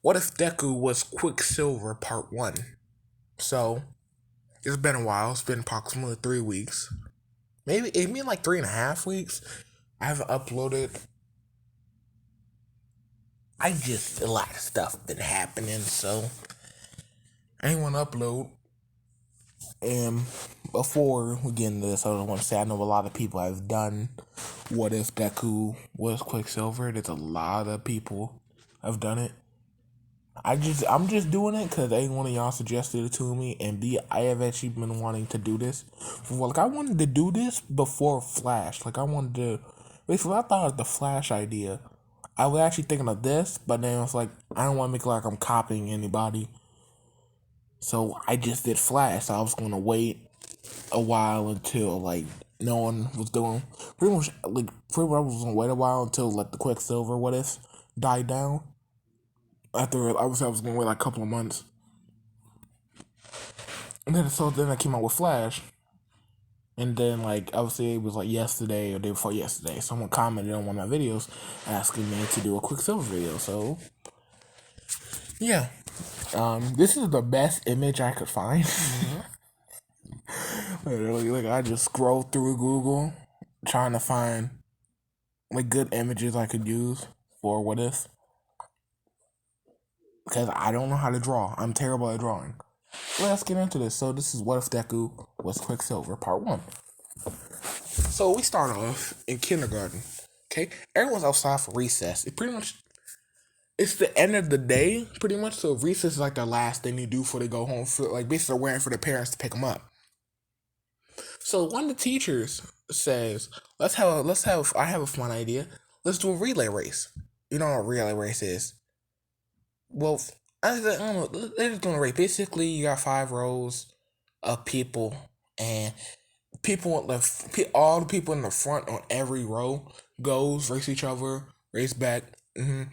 What if Deku was Quicksilver Part 1? So, it's been a while. It's been approximately 3 weeks. Maybe it been like 3.5 weeks. I haven't uploaded. A lot of stuff been happening, so I ain't want to upload. And before we get into this, I want to say I know a lot of people have done What If Deku Was Quicksilver. There's a lot of people have done it. I'm just doing it because A, one of y'all suggested it to me, and B, I have actually been wanting to do this. I wanted to do this before Flash. Basically I thought it was the Flash idea. I was actually thinking of this, but then I was like, I don't want to make it like I'm copying anybody. So I just did Flash. So I was gonna wait a while until no one was doing pretty much I was gonna wait a while until the Quicksilver What If died down. After I was gonna wait like a couple of months. And then I came out with Flash. And then obviously it was yesterday or day before yesterday. Someone commented on one of my videos asking me to do a Quicksilver video. So yeah. This is the best image I could find. Literally, I just scrolled through Google trying to find good images I could use for What If. Because I don't know how to draw. I'm terrible at drawing. Let's get into this. So this is What If Deku Was Quicksilver Part 1. So we start off in kindergarten. Okay? Everyone's outside for recess. It's the end of the day, pretty much. So recess is the last thing they do before they go home. Basically they're waiting for their parents to pick them up. So one of the teachers says, I have a fun idea. Let's do a relay race. You know what a relay race is? Well, I don't know. They're just doing a race. Basically, you got 5 rows of people, and all the people in the front on every row goes race each other, race back, and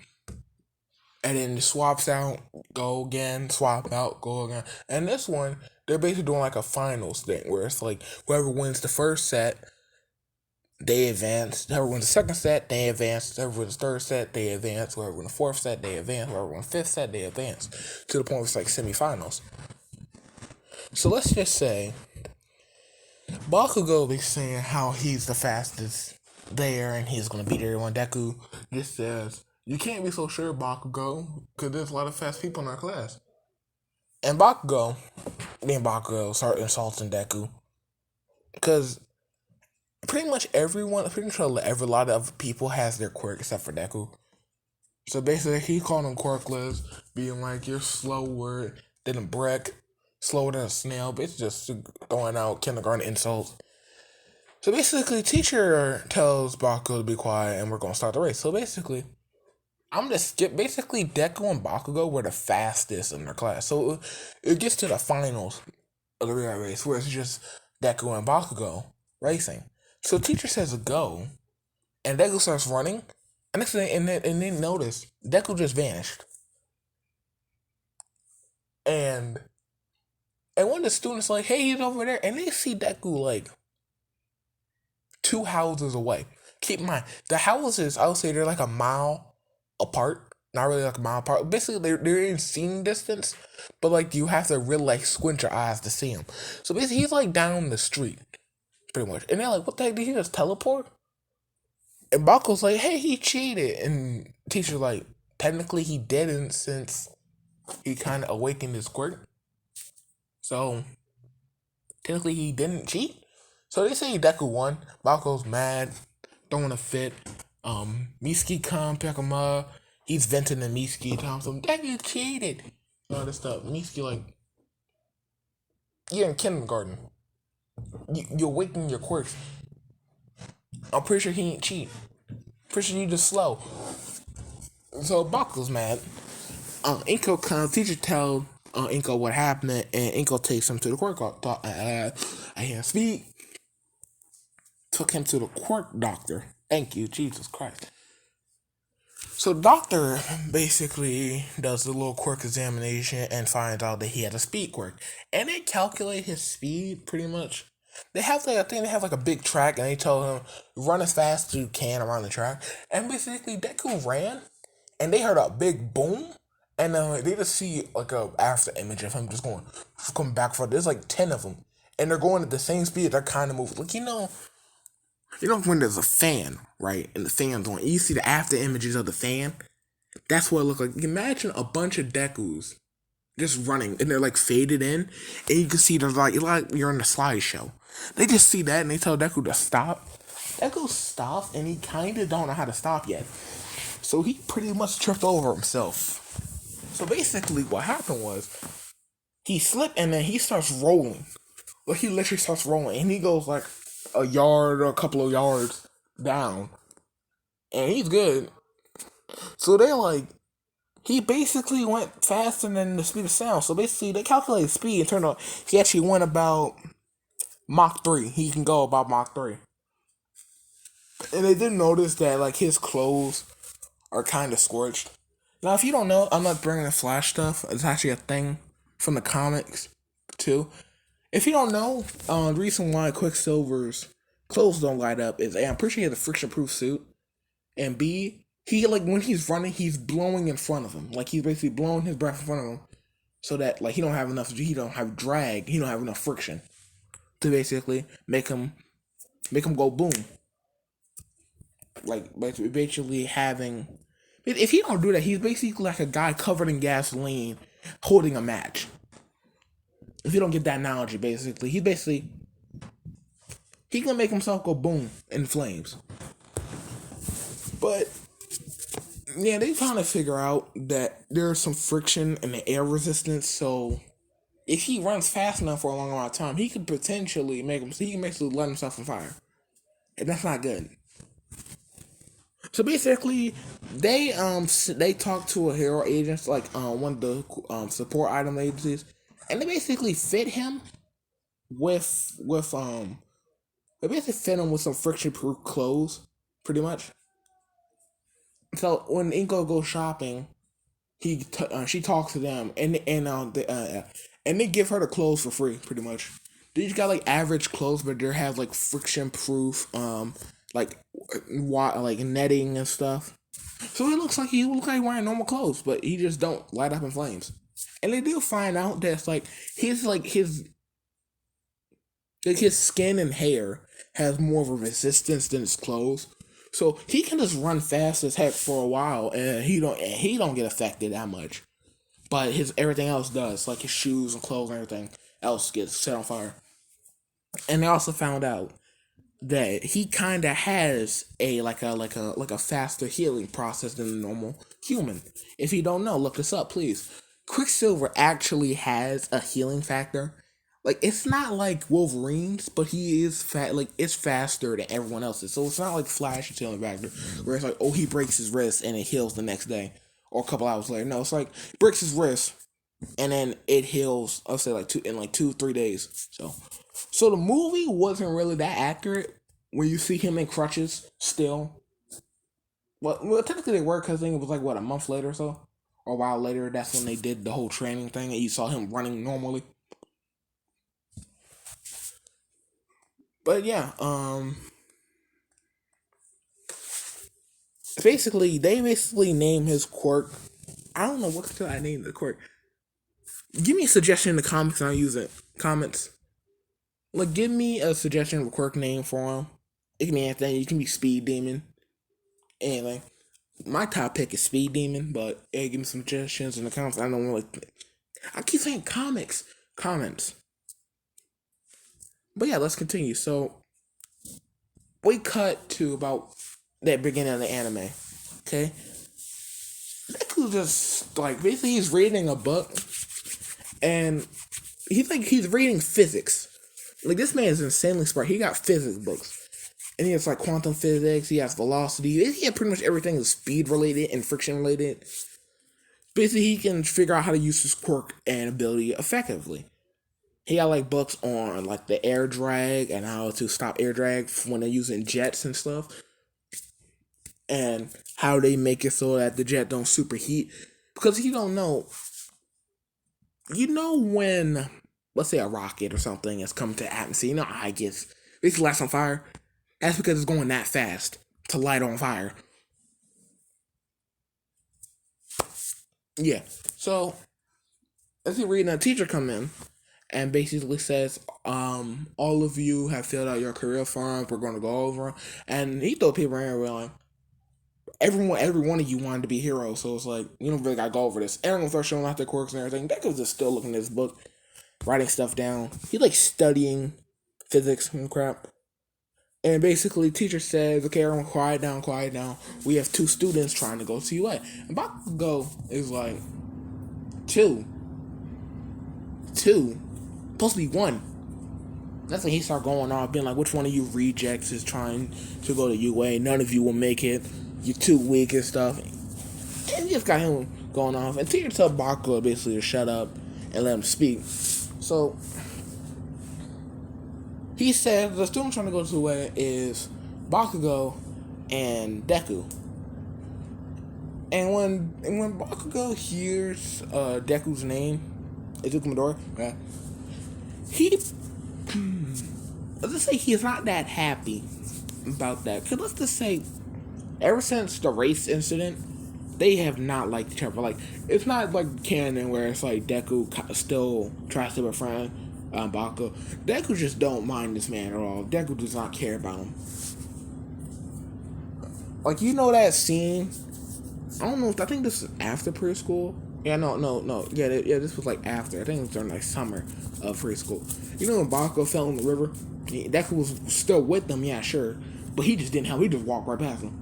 then it swaps out, go again, swap out, go again. And this one, they're basically doing a finals thing where it's whoever wins the first set, they advance. Whoever wins the second set, they advance. Whoever wins the third set, they advance. Whoever wins the fourth set, they advance. Whoever wins the fifth set, they advance. To the point where it's semifinals. So let's just say Bakugo is saying how he's the fastest there and he's going to beat everyone. Deku just says, you can't be so sure, Bakugo, because there's a lot of fast people in our class. And Bakugo start insulting Deku. Because pretty much every lot of people has their quirk except for Deku. So basically, he called him quirkless, being you're slower than a brick, slower than a snail. But it's just throwing out kindergarten insults. So basically, teacher tells Bakugo to be quiet, and we're gonna start the race. So basically, I'm gonna skip. Basically, Deku and Bakugo were the fastest in their class. So it gets to the finals of the relay race, where it's just Deku and Bakugo racing. So teacher says go, and Deku starts running. And next thing, and then notice Deku just vanished. And one of the students hey, he's over there, and they see Deku 2 houses away. Keep in mind, the houses, I would say they're a mile apart. Not really a mile apart. Basically, they're in seeing distance, but you have to really squint your eyes to see him. So basically, he's down the street, pretty much. And they're what the heck, did he just teleport? And Baku's hey, he cheated. And teacher's technically he didn't, since he kind of awakened his quirk. So, technically he didn't cheat. So they say Deku won. Baku's mad, throwing a fit. Mitsuki come pick him up. He's venting to Mitsuki, telling him, Deku cheated. All this stuff. Mitsuki you're in kindergarten. You're awakening your quirks. I'm pretty sure he ain't cheat. Pretty sure you just slow. So Baku's mad. Inko comes. Teacher tells Inko what happened, and Inko takes him to the quirk. I can't speak. Took him to the quirk doctor. Thank you, Jesus Christ. So doctor basically does the little quirk examination and finds out that he had a speed quirk, and they calculate his speed pretty much. They have I think they have a big track, and they told him run as fast as you can around the track. And basically Deku ran, and they heard a big boom, And they just see like a after image of him just coming back for. There's like 10 of them, and they're going at the same speed. They're kind of moving. Like when there's a fan, right, and the fan's on, you see the after images of the fan. That's what it looks like. Imagine a bunch of Dekus just running, and they're like faded in, and you can see there's like you're in a slideshow. They just see that, and they tell Deku to stop. Deku stops, and he kind of don't know how to stop yet. So he pretty much tripped over himself. So basically, what happened was he slipped, and then he starts rolling. Like he literally starts rolling, and he goes like a yard or a couple of yards down, and he's good. So they're like, he basically went faster than the speed of sound. So basically, they calculated speed and turned out he actually went about Mach 3. He can go about Mach 3. And they did notice that like his clothes are kind of scorched. Now, if you don't know, I'm not bringing the Flash stuff. It's actually a thing from the comics too. If you don't know, the reason why Quicksilver's clothes don't light up is A, I'm pretty sure he has a friction-proof suit, and B, he like when he's running, he's blowing in front of him. Like he's basically blowing his breath in front of him, so that like he don't have drag, he don't have enough friction to basically make him go boom. Like basically having, if he don't do that, he's basically like a guy covered in gasoline holding a match. If you don't get that analogy, basically, he can make himself go boom in flames. But yeah, they trying to figure out that there's some friction in the air resistance, so if he runs fast enough for a long amount of time, he could potentially basically let himself on fire. And that's not good. So basically, they talk to a hero agent, like one of the support item agencies, and they basically fit him with they basically fit him with some friction proof clothes, pretty much. So when Inko goes shopping, she talks to them, and they give her the clothes for free, pretty much. They just got like average clothes, but they have like friction proof, like netting and stuff. So it looks like he wearing normal clothes, but he just don't light up in flames. And they do find out that it's like his skin and hair has more of a resistance than his clothes. So he can just run fast as heck for a while, and he don't get affected that much. But his everything else does, like his shoes and clothes and everything else gets set on fire. And they also found out that he kind of has a faster healing process than a normal human. If you don't know, look this up, please. Quicksilver actually has a healing factor. Like, it's not like Wolverine's, but he is it's faster than everyone else's. So it's not like Flash's healing factor, where it's like, oh, he breaks his wrist and it heals the next day or a couple hours later. No, it's like breaks his wrist and then it heals. I'll say like 2-3 days. So the movie wasn't really that accurate when you see him in crutches still. Well, technically they were, because I think it was like a month later or so, or a while later. That's when they did the whole training thing, and you saw him running normally. But yeah, they basically name his quirk. I don't know what should I name the quirk. Give me a suggestion in the comments, and I'll use it. Comments. Like, give me a suggestion of a quirk name for him. It can be anything. You can be Speed Demon. Anything. My top pick is Speed Demon, but yeah, give me some suggestions in the comments. I don't really. I keep saying comments. But yeah, let's continue. So we cut to about that beginning of the anime. Okay, Deku just like basically he's reading a book, and he's reading physics. Like, this man is insanely smart. He got physics books, and he has like quantum physics. He has velocity. He has pretty much everything that's speed related and friction related. Basically, he can figure out how to use his quirk and ability effectively. He got like books on like the air drag and how to stop air drag when they're using jets and stuff, and how they make it so that the jet don't superheat. Because you don't know, when, let's say, a rocket or something has come to the atmosphere, how it gets basically lights on fire. That's because it's going that fast to light on fire. Yeah. So as he reading, a teacher come in and basically says, all of you have filled out your career forms. We're going to go over 'em." And he told people in like, every one of you wanted to be heroes. So it's like, you don't really got to go over this. Everyone starts showing out their quirks and everything. Deku was just still looking at his book, writing stuff down. He like studying physics and crap. And basically, teacher says, "Okay, everyone, quiet down, quiet down. We have two students trying to go to UA." And Bakugo is like, two, two, supposed to be one. That's when he start going off, being like, "Which one of you rejects is trying to go to UA? None of you will make it. You're too weak and stuff." And he just got him going off. And teacher told Bakugo basically to shut up and let him speak. So he said the student trying to go to UA is Bakugo and Deku. And when Bakugo hears Deku's name, Izuku Midori, right? Let's just say he's not that happy about that. Cause let's just say, ever since the race incident, they have not liked each other. Like, it's not like canon where it's like Deku still tries to befriend Bakugo. Deku just don't mind this man at all. Deku does not care about him. Like, you know that scene? I don't know. I think this is after preschool. Yeah, no. Yeah, this was like after. I think it was during like summer of preschool. You know when Bakugo fell in the river? Deku was still with them, yeah, sure. But he just didn't help. He just walked right past him.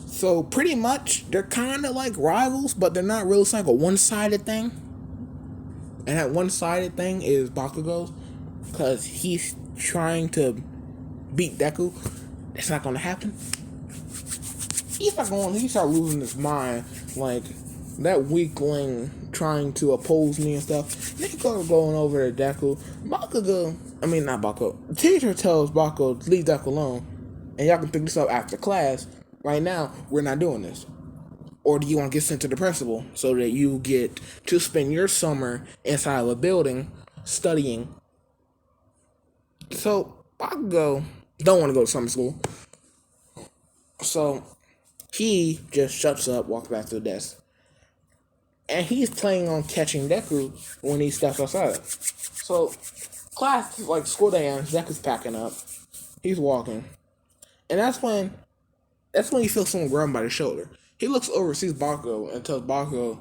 So pretty much, they're kind of like rivals, but they're not really. It's like a one-sided thing. And that one-sided thing is Bakugo's, because he's trying to beat Deku. It's not going to happen. He start losing his mind, like that weakling trying to oppose me and stuff. They go going over to Deku. Not Bakugo. The teacher tells Bakugo to leave Deku alone, and y'all can pick this up after class. Right now, we're not doing this. Or do you want to get sent to the principal so that you get to spend your summer inside of a building studying? So Bakugo don't want to go to summer school. So he just shuts up, walks back to the desk. And he's planning on catching Deku when he steps outside. So, class, like school day ends, Deku's packing up. He's walking. And that's when he feels someone grab him by the shoulder. He looks over, sees Bakugo, and tells Bakugo,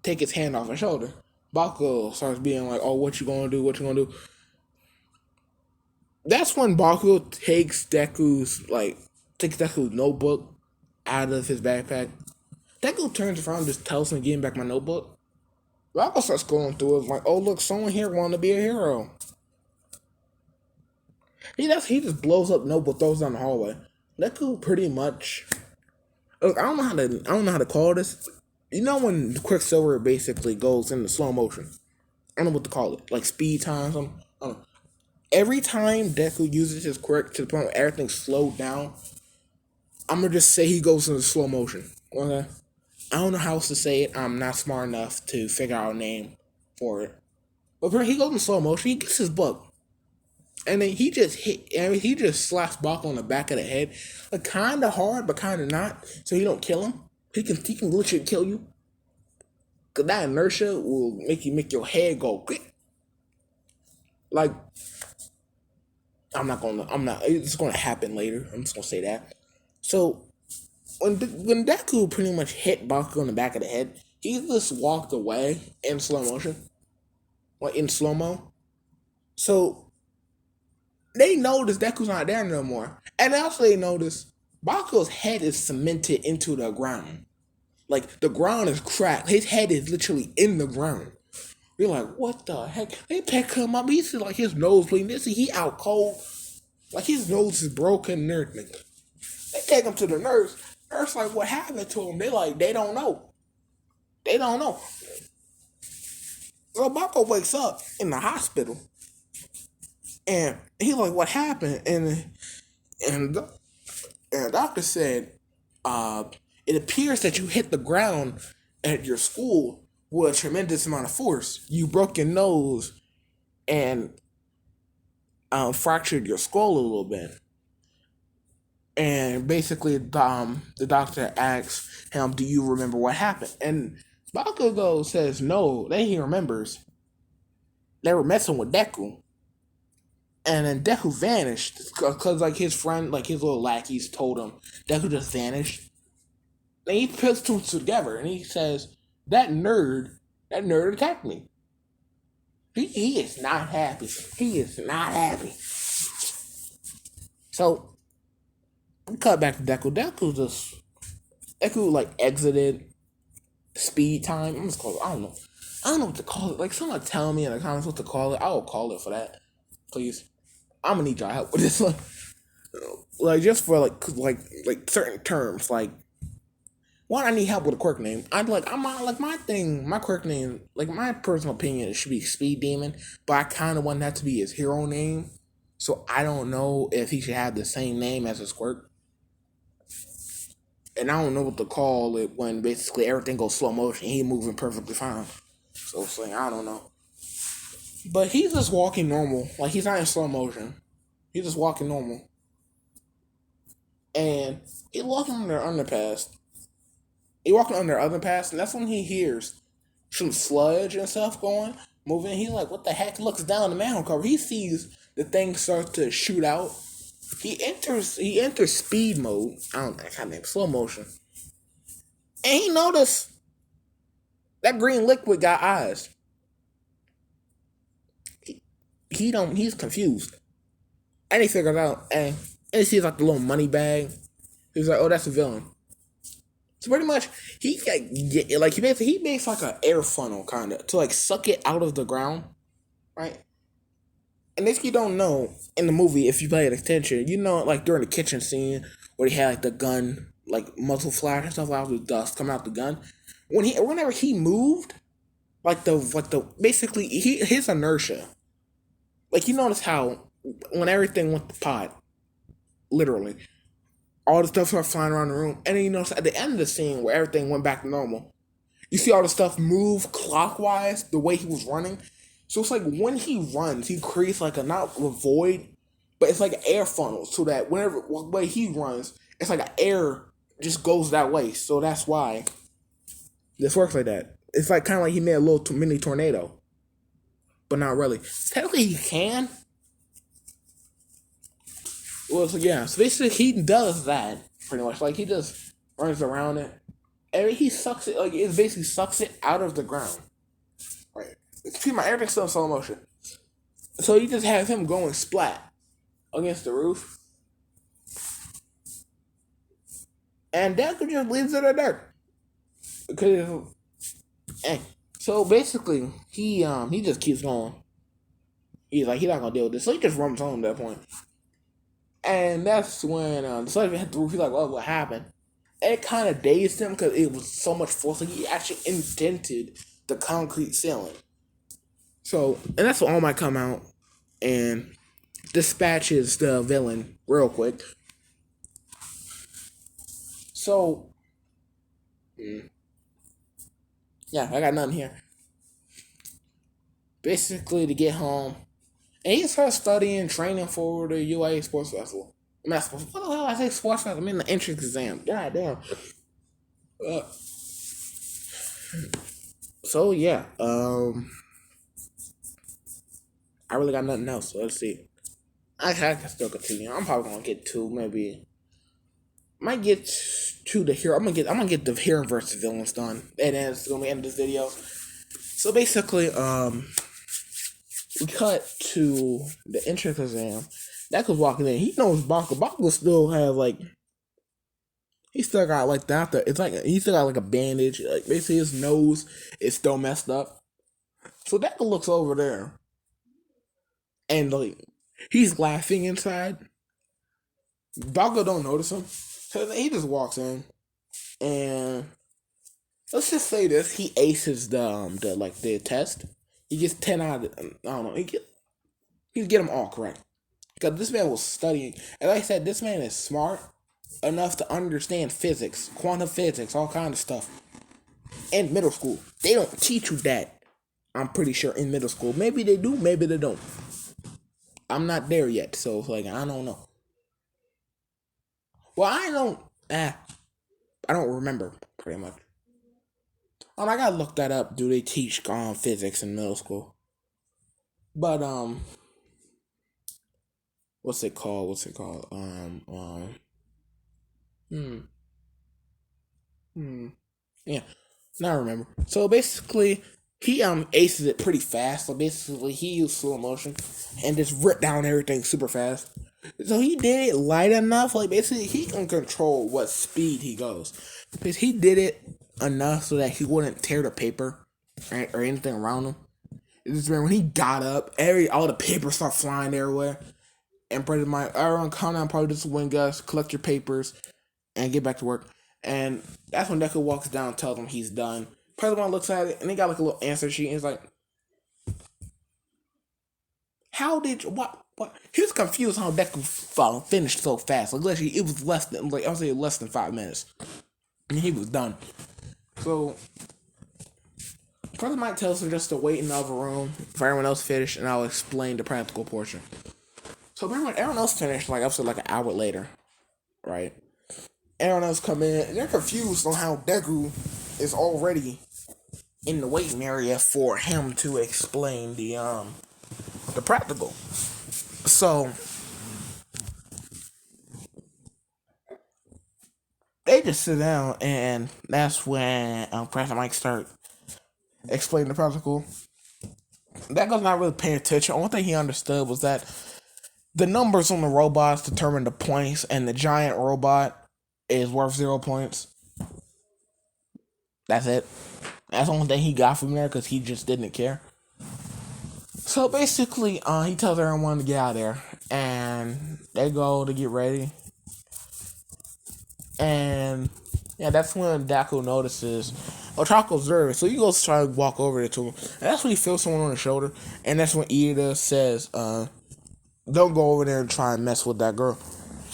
take his hand off his shoulder. Bakugo starts being like, "Oh, what you gonna do? What you gonna do?" That's when Bakugo takes Deku's notebook out of his backpack. Deku turns around and just tells him to give him back my notebook. Bakugo starts going through it like, "Oh, look, someone here wanted to be a hero." He just blows up the notebook, throws it down the hallway. Deku pretty much. Look, I don't know how to call this. You know when Quicksilver basically goes into slow motion. I don't know what to call it, like speed time. I don't know. Every time Deku uses his quirk to the point where everything's slowed down, I'm gonna just say he goes into slow motion. Okay? I don't know how else to say it. I'm not smart enough to figure out a name for it. But he goes in slow motion. He gets his book, and then he just slaps Bach on the back of the head, like kind of hard, but kind of not, so he don't kill him. He can literally kill you, cause that inertia will make your head go quick. Like, it's gonna happen later. I'm just gonna say that. So when Deku pretty much hit Bakugo on the back of the head, he just walked away in slow motion, like in slow mo. So they notice Deku's not there no more, and also they notice Bakugo's head is cemented into the ground. Like the ground is cracked. His head is literally in the ground. You're like, what the heck? They pick him up. He's like his nose bleeding. They see he out cold. Like his nose is broken and everything. They take him to the nurse. Nurse like, what happened to him? They don't know. They don't know. So Bakugo wakes up in the hospital. And he's like, what happened? And the doctor said, it appears that you hit the ground at your school with a tremendous amount of force. You broke your nose and fractured your skull a little bit. And basically, the doctor asks him, "Do you remember what happened?" And Bakugo says, "No, that he remembers. They were messing with Deku." And then Deku vanished because like his friend, like his little lackeys, told him Deku just vanished. And he puts two together and he says, that nerd attacked me. He is not happy. He is not happy. So we cut back to Deku. Deku like exited speed time. I'm just call it. I don't know. I don't know what to call it. Like someone tell me in the comments what to call it. I will call it for that, please. I'm gonna need y'all help with this one. Like just for like certain terms. Like one, I need help with a quirk name. I'm not like my thing. My quirk name, like my personal opinion, it should be Speed Demon. But I kind of want that to be his hero name. So I don't know if he should have the same name as his quirk. And I don't know what to call it when basically everything goes slow motion. He moving perfectly fine. So it's like I don't know. But he's just walking normal. Like he's not in slow motion. He's just walking normal. And he's walking under underpass. He walking under underpass, and that's when he hears some sludge and stuff going, moving. He's like, "What the heck?" Looks down the manhole cover. He sees the thing start to shoot out. He enters speed mode. I don't know, I can't name slow motion. And he noticed that green liquid got eyes. He's confused. And he figures out, and he sees like the little money bag. He's like, "Oh, that's a villain." So pretty much, he makes like an air funnel kind of to like suck it out of the ground, right? And if you don't know in the movie, if you pay attention, you know like during the kitchen scene where he had like the gun, like muzzle flash and stuff out with dust coming out the gun. Whenever he moved, basically his inertia, like you notice how when everything went to pot, literally all the stuff started flying around the room, and then you notice at the end of the scene where everything went back to normal, you see all the stuff move clockwise the way he was running. So it's like when he runs, he creates like a not a void, but it's like an air funnel so that whenever way he runs, it's like an air just goes that way. So that's why this works like that. It's like kind of like he made a little mini tornado, but not really. Technically, he can. Well, so yeah. So basically, he does that pretty much. Like he just runs around it, and he sucks it. Like it basically sucks it out of the ground. Right. Keep my everything's still in slow motion. So you just have him going splat against the roof, and Deku just leaves it in there. Because, so basically, he just keeps going. He's like he's not gonna deal with this, so he just runs home at that point. And that's when the sergeant hit the roof. He's like, "Oh, what happened?" And it kind of dazed him because it was so much force. Like he actually indented the concrete ceiling. So, and that's when All Might come out and dispatches the villain real quick. So, yeah, I got nothing here. Basically, to get home, and he starts studying, training for the UA Sports Festival. What the hell I say sports festival? I mean the entrance exam. God damn. Uh, so yeah, I really got nothing else. So let's see. I can still continue. I'm probably gonna get two, maybe. Might get to the hero. I'm gonna get the hero versus villains done, and then it's gonna be the end of this video. So basically, we cut to the entrance exam. Deku's walking in. He knows Baku. Baku still have like. He still got like that. It's like he still got like a bandage. Like basically his nose is still messed up. So Deku looks over there, and like he's laughing inside. Baku don't notice him, so he just walks in, and let's just say this: he aces the test. He gets 10 out of I don't know. He get them all correct because this man was studying, and like I said, this man is smart enough to understand physics, quantum physics, all kind of stuff. In middle school, they don't teach you that. I'm pretty sure in middle school, maybe they do, maybe they don't. I'm not there yet, so it's like I don't know. Well, I don't remember pretty much. I gotta look that up. Do they teach physics in middle school? But what's it called? What's it called? Hmm, hmm. Yeah, now I remember. So basically, he aces it pretty fast. So basically, he used slow motion and just ripped down everything super fast. So he did it light enough. Like basically, he can control what speed he goes because he did it enough so that he wouldn't tear the paper, right, or anything around him. It's just when he got up, all the papers start flying everywhere. And pretty much everyone come down, probably just wing us, collect your papers, and get back to work. And that's when Deku walks down and tells him he's done. President looks at it and he got like a little answer sheet and he's like, how did you, what? He was confused how Deku finished so fast. Like literally, it was less than, like I would say less than 5 minutes. And he was done. So President Mike tells him just to wait in the other room for everyone else finished and I'll explain the practical portion. So pretty much everyone else finished like I said like an hour later. Right? Everyone else come in and they're confused on how Deku is already in the waiting area for him to explain the practical. So they just sit down and that's when President Mike start explaining the practical. Deku's not really paying attention. One thing he understood was that the numbers on the robots determine the points, and the giant robot is worth 0 points. That's it. That's the only thing he got from there because he just didn't care. So basically, he tells everyone to get out of there, and they go to get ready. And yeah, that's when Deku notices Ochako's nervous, so he goes to try to walk over there to him. And that's when he feels someone on the shoulder, and that's when Ida says, "Don't go over there and try and mess with that girl."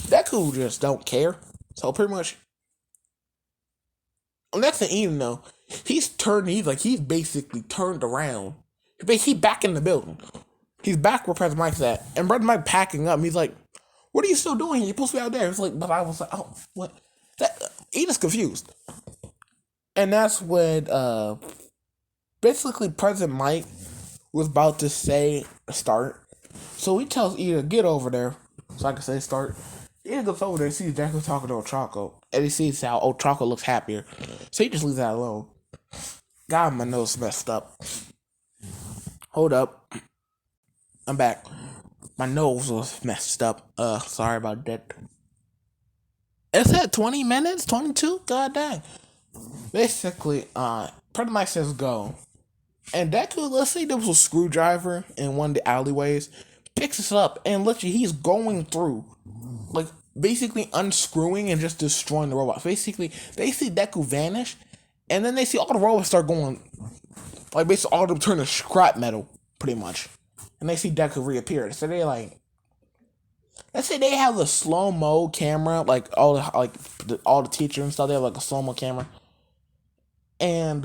Deku just don't care. So pretty much, next thing you know, he's basically turned around. He's back in the building. He's back where President Mike's at, and President Mike packing up. And he's like, "What are you still doing here? You're supposed to be out there." It's like, but I was like, "Oh, what?" That Ida's confused, and that's when basically President Mike was about to say start. So he tells Ida, "Get over there," so I can say start. Ida goes over there and sees Deku talking to Ochako, and he sees how Ochako looks happier, so he just leaves that alone. God, my nose messed up. Hold up, I'm back. My nose was messed up. Sorry about that. It said 20 minutes, 22. God dang. Basically, President Mike says go. And Deku, let's say there was a screwdriver in one of the alleyways, picks us up, and literally he's going through, like, basically unscrewing and just destroying the robots. Basically, they see Deku vanish, and then they see all the robots start going, like, basically all of them turn to scrap metal, pretty much. And they see Deku reappear. So they're like, let's say they have the slow mo camera, like all the teachers and stuff. They have like a slow mo camera, and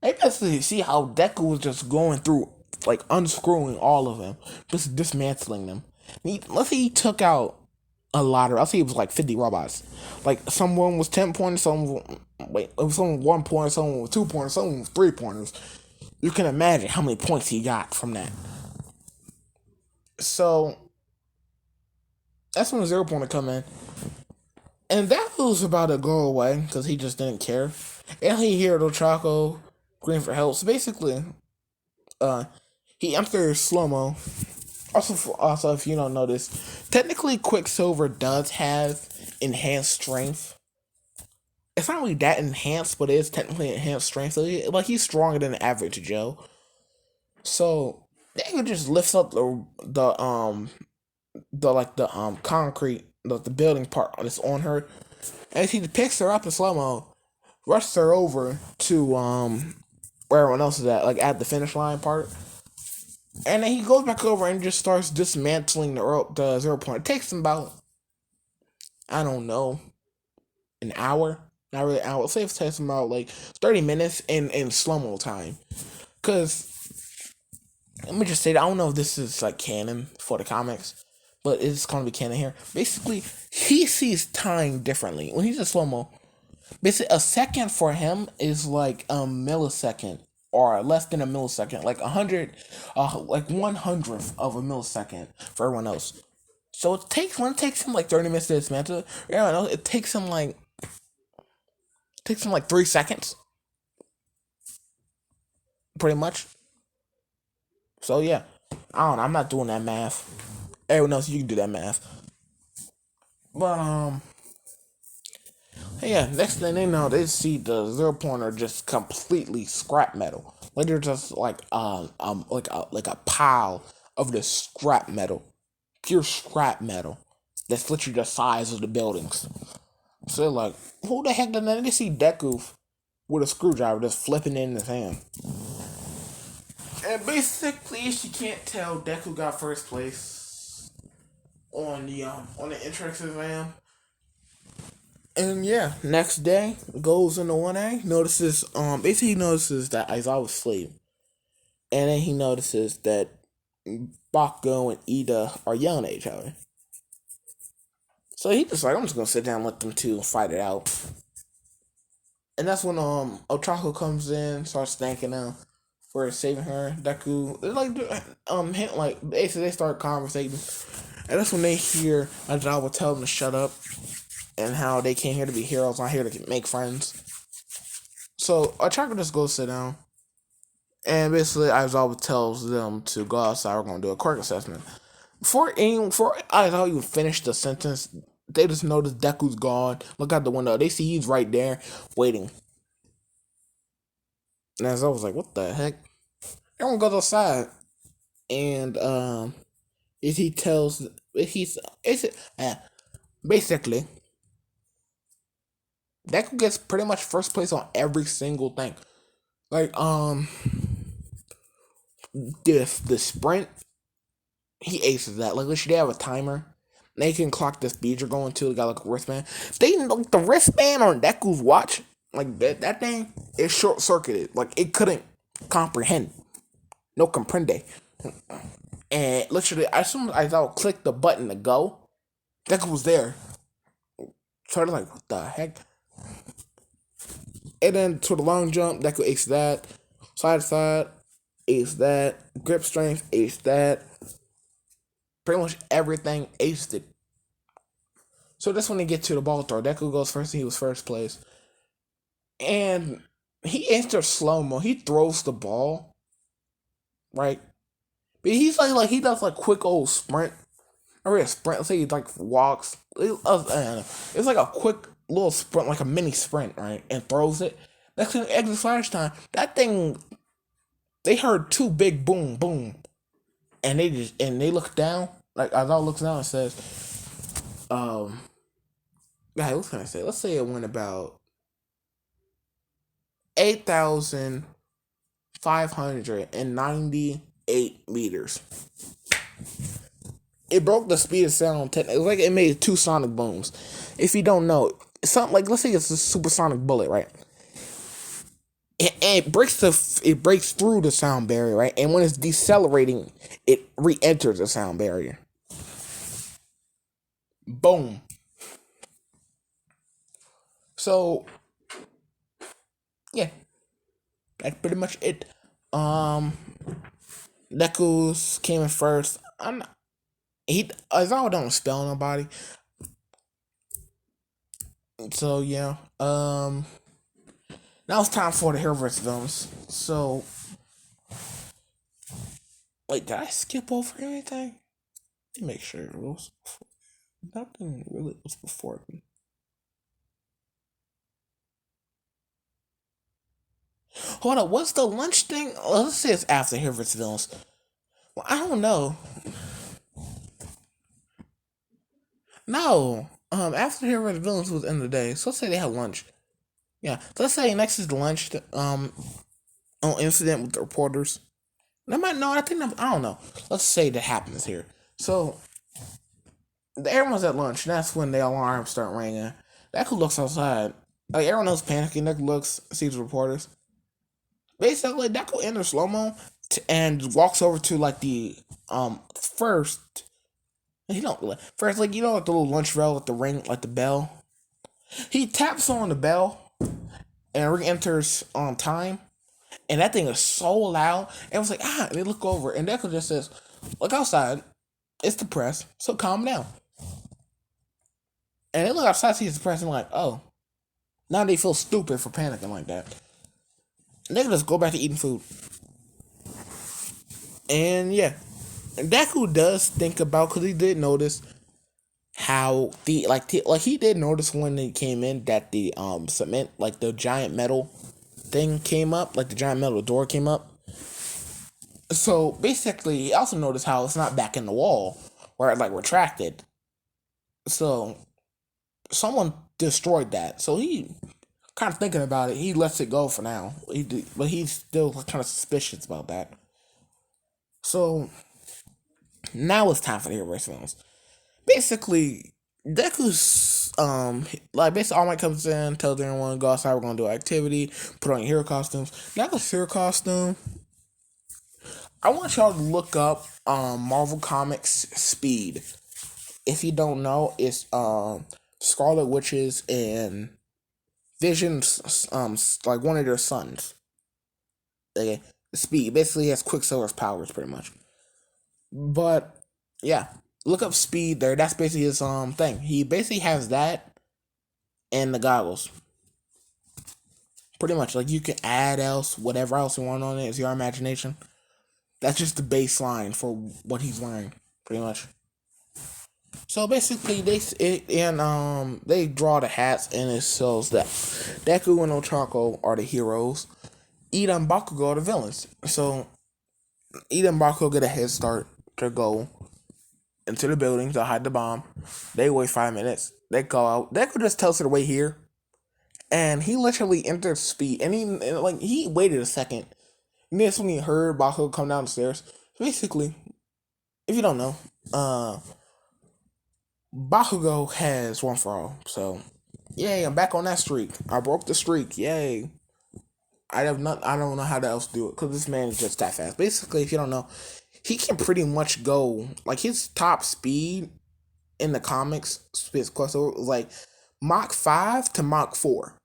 they basically see how Deku was just going through, like unscrewing all of them, just dismantling them. Let's say he took out a lot of. I'll say it was like 50 robots. Like someone was 10 pointers, it was someone 1 pointer, someone was 2 pointers, someone was 3 pointers. You can imagine how many points he got from that. So that's when the 0 pointer come in. And that was about to go away because he just didn't care. And he heard Ochako scream for help. So basically, he enters slow mo. Also, if you don't know this, technically Quicksilver does have enhanced strength. It's not really that enhanced, but it is technically enhanced strength. So he's stronger than the average Joe. So they could just lift up the concrete, the building part that's on her, and he picks her up in slow mo, rushes her over to where everyone else is at, like at the finish line part, and then he goes back over and just starts dismantling the 0 point. It takes him about, I don't know, an hour. Not really an hour. Say it takes him about like 30 minutes in slow mo time, because let me just say that I don't know if this is like canon for the comics, but it's gonna be canon here. Basically, he sees time differently when he's in slow mo. Basically, a second for him is like a millisecond or less than a millisecond, like 100, like 1/100th of a millisecond for everyone else. So it takes him like 30 minutes to dismantle. Yeah, it takes him like 3 seconds, pretty much. So yeah, I don't know. I'm not doing that math. Everyone else, you can do that math. But yeah. Next thing they know, they see the 0 pointer just completely scrap metal. Like they're just like a pile of this scrap metal, pure scrap metal. That's literally the size of the buildings. So they're like, who the heck did that? They see Deku with a screwdriver just flipping it in his hand. And basically, if you can't tell, Deku got first place on the entrance exam. And yeah, next day goes into 1A. Notices basically he notices that Aizawa was asleep, and then he notices that Bakugo and Ida are yelling at each other. So he just like, I'm just gonna sit down and let them two fight it out. And that's when Ochaco comes in, starts thanking him for saving her. Deku, they start conversating, and that's when they hear Aizawa tell them to shut up and how they came here to be heroes, not here to make friends. So Ochako just goes sit down, and basically Aizawa tells them to go outside. We're gonna do a Quirk assessment. Before Aizawa even finished the sentence, they just notice Deku's gone. Look out the window. They see he's right there waiting. And Aizawa was like, "What the heck?" Everyone goes outside, and if he tells, if he's, basically, Deku gets pretty much first place on every single thing. Like the sprint, he aces that. Like literally, they have a timer. They can clock the speed you're going to. They got like a wristband. They like the wristband on Deku's watch, like that thing is short circuited. Like it couldn't comprehend, no comprende. And literally, as soon as I clicked the button to go, Deku was there. So I'm like, what the heck? And then to the long jump, Deku ace that. Side to side, ace that. Grip strength, ace that. Pretty much everything aced it. So that's when they get to the ball throw. Deku goes first, and he was first place. And he enters slow mo. He throws the ball, right? But he's like he does like quick old sprint. Or a sprint. Let's say he like walks. It's like a quick little sprint, like a mini sprint, right? And throws it. Next thing, exit flash time. That thing, they heard two big boom, boom, and they look down. Like Aizawa looks down and says, what can I say? Let's say it went about 8,598 meters. It broke the speed of sound. It was like it made two sonic booms. If you don't know, something like let's say it's a supersonic bullet, right? And it breaks through the sound barrier, right? And when it's decelerating, it re-enters the sound barrier. Boom. So yeah, that's pretty much it. Deku's came in first. Aizawa don't spell nobody. So yeah, now it's time for the hero versus villains. So, wait, did I skip over anything? Let me make sure it was nothing really was before me. Hold on, what's the lunch thing? Let's say it's after hero versus villains. Well, I don't know. No, after hero versus villains was the end of the day. So let's say they had lunch. Yeah, so let's say next is the lunch. On incident with the reporters. I don't know. Let's say that happens here. So everyone's at lunch. And that's when the alarms start ringing. Deku looks outside. Like everyone else panicking. Deku looks, sees the reporters. Basically, Deku enters slow mo and walks over to like the first He don't first like like the little lunch bell with the ring, like the bell. He taps on the bell and re-enters on time, and that thing is so loud. And it was like and they look over, and Deku just says, "Look outside. It's depressed, so calm down." And they look outside, see it's depressed, and like, oh, now they feel stupid for panicking like that. And they can just go back to eating food. And yeah, and Deku does think about, because he did notice how he did notice when they came in that the cement, like the giant metal thing came up, like the giant metal door came up. So basically, he also noticed how it's not back in the wall where it like retracted. So someone destroyed that. So he kind of thinking about it. He lets it go for now. But he's still kind of suspicious about that. So now it's time for the hero films. Basically, Deku's like basically All Might comes in, tells everyone go outside, we're gonna do an activity, put on your hero costumes. Deku's hero costume. I want y'all to look up Marvel Comics Speed. If you don't know, it's Scarlet Witches and Vision's like one of their sons. Okay, Speed basically has Quicksilver's powers pretty much. But yeah, look up Speed there. That's basically his thing. He basically has that and the goggles. Pretty much, like you can add whatever else you want on it. It's your imagination. That's just the baseline for what he's wearing, pretty much. So basically, they draw the hats, and it shows that Deku and Ochako are the heroes. Ida and Bakugo are the villains. So Ida and Bakugo get a head start to go into the building to hide the bomb. They wait 5 minutes. They go out. Deku just tells her to wait here, and he literally enters Speed, and he waited a second. And that's when he heard Bakugo come down the stairs. Basically, if you don't know, Bakugo has one for all. So, yay! I'm back on that streak. I broke the streak. Yay! I don't know how to else do it because this man is just that fast. Basically, if you don't know, he can pretty much go like his top speed in the comics. So it was like Mach 5 to Mach 4.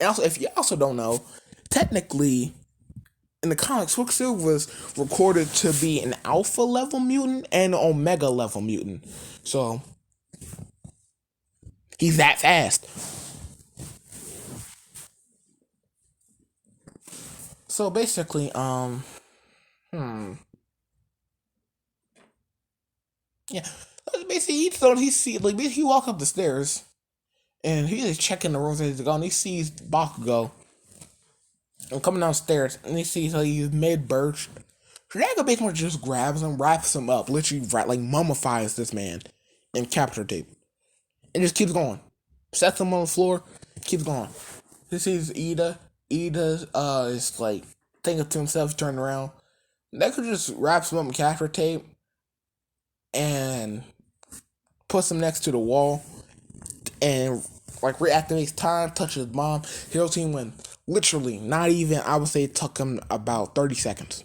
And also, if you also don't know, technically, in the comics, Quicksilver was recorded to be an alpha level mutant and an omega level mutant. So he's that fast. So basically, yeah. Basically, he walk up the stairs, and he's checking the rooms as he's going. And he sees Bakugo, and coming downstairs, and he sees he's mid-burst. Drago basically just grabs him, wraps him up, literally like mummifies this man, and capture tape, and just keeps going. Sets him on the floor, keeps going. He sees Ida. Ida is like thinking to himself, turning around. Deku just wraps him up in capture tape and puts him next to the wall, and like reactivates time, touches bomb. Hero team win. Literally, not even, I would say it took them about 30 seconds.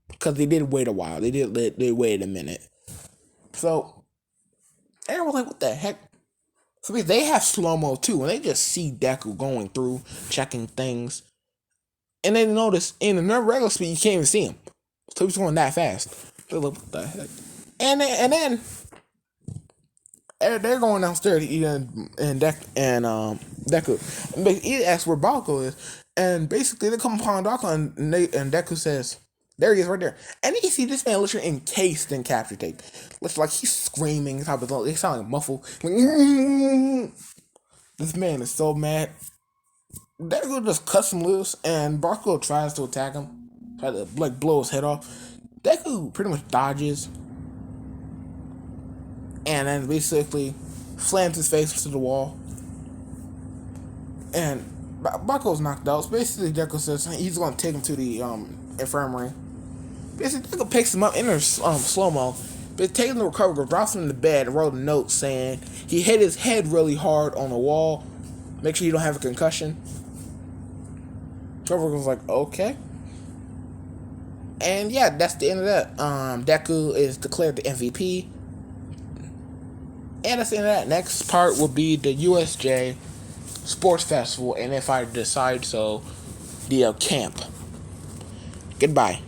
Because they did wait a while. They waited a minute. So, everyone was like, what the heck? So they have slow-mo too, and they just see Deku going through, checking things. And they notice in the regular speed, you can't even see him. So he's going that fast. They're like, what the heck? And then they're going downstairs to Deku. And he asks where Bakugo is, and basically they come upon Bakugo, and Deku says, "There he is, right there." And then you see this man literally encased in capture tape. Looks like he's screaming. They sound like muffled. Like, this man is so mad. Deku just cuts him loose, and Bakugo tries to attack him, try to like blow his head off. Deku pretty much dodges, and then basically slams his face into the wall. And Bakugo's knocked out. So basically, Deku says he's going to take him to the infirmary. Basically, Deku picks him up in slow-mo. But takes him to recover, drops him in the bed, and wrote a note saying he hit his head really hard on the wall. Make sure you don't have a concussion. Trevor was like, okay. And yeah, that's the end of that. Deku is declared the MVP. And that's the end of that. Next part will be the USJ Sports Festival, and if I decide so, the camp. Goodbye.